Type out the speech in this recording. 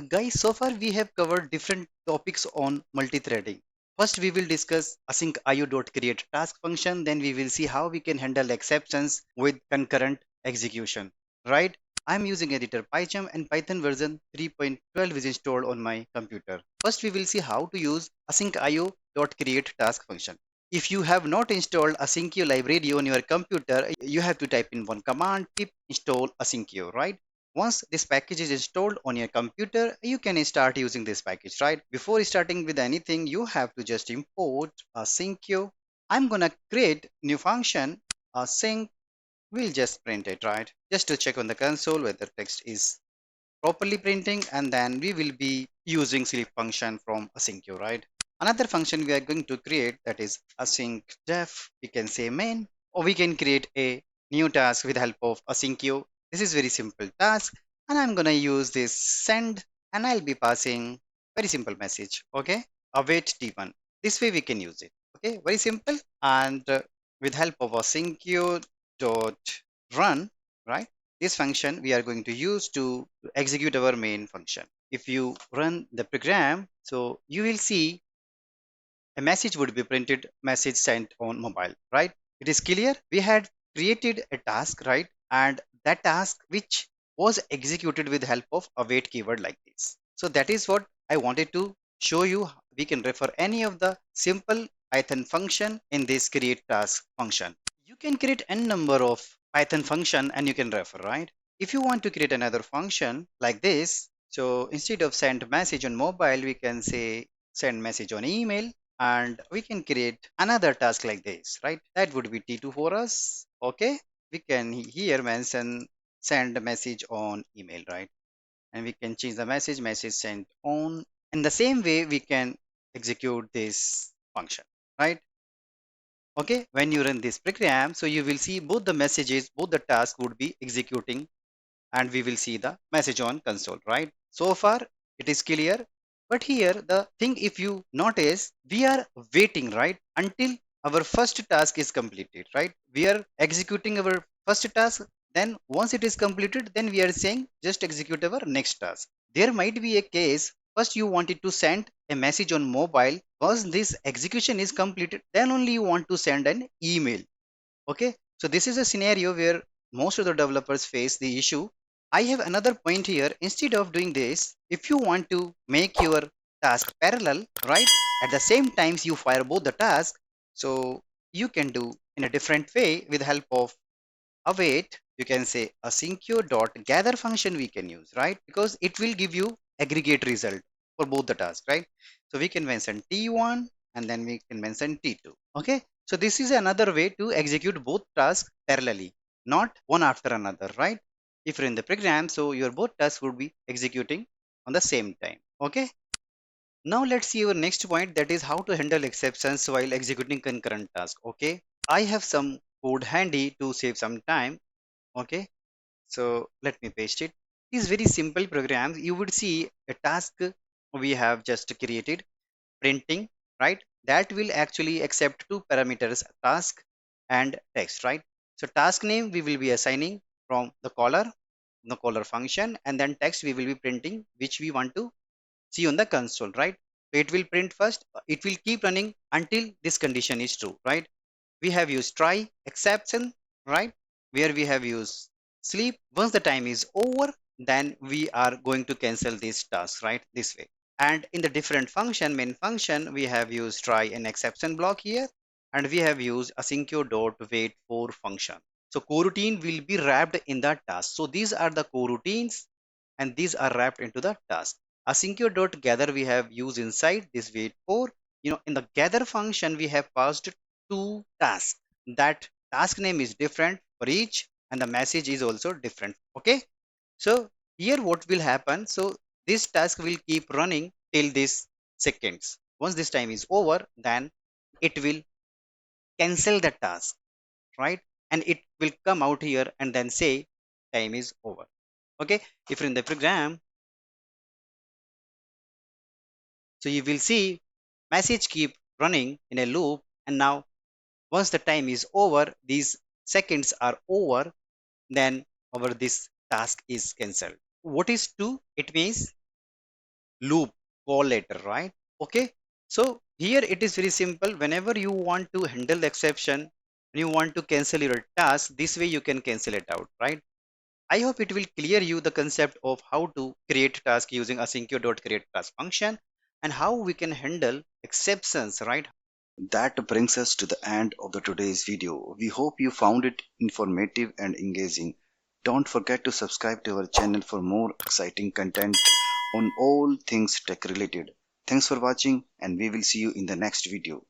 Guys, so far we have covered different topics on multi-threading. First, we will discuss async io.create task function. Then we will see how we can handle exceptions with concurrent execution. Right? I'm using editor PyCharm and Python version 3.12 is installed on my computer. First, we will see how to use async io.create task function. If you have not installed Asyncio library on your computer, you have to type in one command pip install Asyncio, right? Once this package is installed on your computer, you can start using this package, right? Before starting with anything, you have to just import Asyncio. I'm gonna create new function async. We'll just print it, right? Just to check on the console whether text is properly printing, and then we will be using sleep function from asyncio, right? Another function we are going to create, that is async def, we can say main, or we can create a new task with help of asyncio. This is very simple task, and I'm gonna use this send, and I'll be passing very simple message, okay? Await t1. This way we can use it, okay? Very simple. And with help of asyncio dot run, right? This function we are going to use to execute our main function. If you run the program, so you will see a message would be printed, message sent on mobile, right? It is clear. We had created a task, right? And that task which was executed with help of await keyword like this. So that is what I wanted to show you. We can refer any of the simple Python function in this create task function. You can create n number of Python function and you can refer, right? If you want to create another function like this, so instead of send message on mobile, we can say send message on email, and we can create another task like this, right? That would be T2 for us. Okay, we can here mention send a message on email, right? And we can change the message sent on. In the same way, we can execute this function, right? Okay, when you run this program, so you will see both the messages, both the tasks would be executing, and we will see the message on console, right? So far it is clear, but here the thing, if you notice, we are waiting, right, until our first task is completed, right? We are executing our first task, then once it is completed, then we are saying just execute our next task. There might be a case, first you wanted to send a message on mobile. Once this execution is completed, then only you want to send an email. Okay, so this is a scenario where most of the developers face the issue. I have another point here. Instead of doing this, if you want to make your task parallel, right, at the same times you fire both the tasks, so you can do in a different way with help of await. You can say asyncio dot gather function we can use, right? Because it will give you aggregate result for both the tasks, right? So we can mention T1 and then we can mention T2. Okay. So this is another way to execute both tasks parallelly, not one after another, right? If you're in the program, so your both tasks would be executing on the same time. Okay. Now let's see your next point, that is how to handle exceptions while executing concurrent task. Okay. I have some code handy to save some time. Okay, so let me paste it. It is very simple program. You would see a task we have just created, printing, right? That will actually accept two parameters, task and text, right? So task name we will be assigning from the caller function, and then text we will be printing which we want to see on the console, right? So it will print first, it will keep running until this condition is true, right? We have used try exception, right, where we have used sleep. Once the time is over, then we are going to cancel this task, right, this way. And in the different function, main function, we have used try and exception block here, and we have used asyncio dot wait for function. So coroutine will be wrapped in the task. So these are the coroutines, and these are wrapped into the task. Asyncio dot gather we have used inside this wait for. In the gather function, we have passed two tasks. That task name is different for each, and the message is also different. Okay, so here what will happen, so this task will keep running till this seconds. Once this time is over, then it will cancel the task, right? And it will come out here and then say time is over. Okay, if you're in the program, so you will see message keep running in a loop, and now once the time is over, these seconds are over, then our this task is cancelled. What is to? It means loop call later, right? Okay, so here it is very simple. Whenever you want to handle the exception and you want to cancel your task, this way you can cancel it out, right? I hope it will clear you the concept of how to create task using asyncio.create task function and how we can handle exceptions, right? That brings us to the end of the today's video. We hope you found it informative and engaging. Don't forget to subscribe to our channel for more exciting content on all things tech related. Thanks for watching and we will see you in the next video.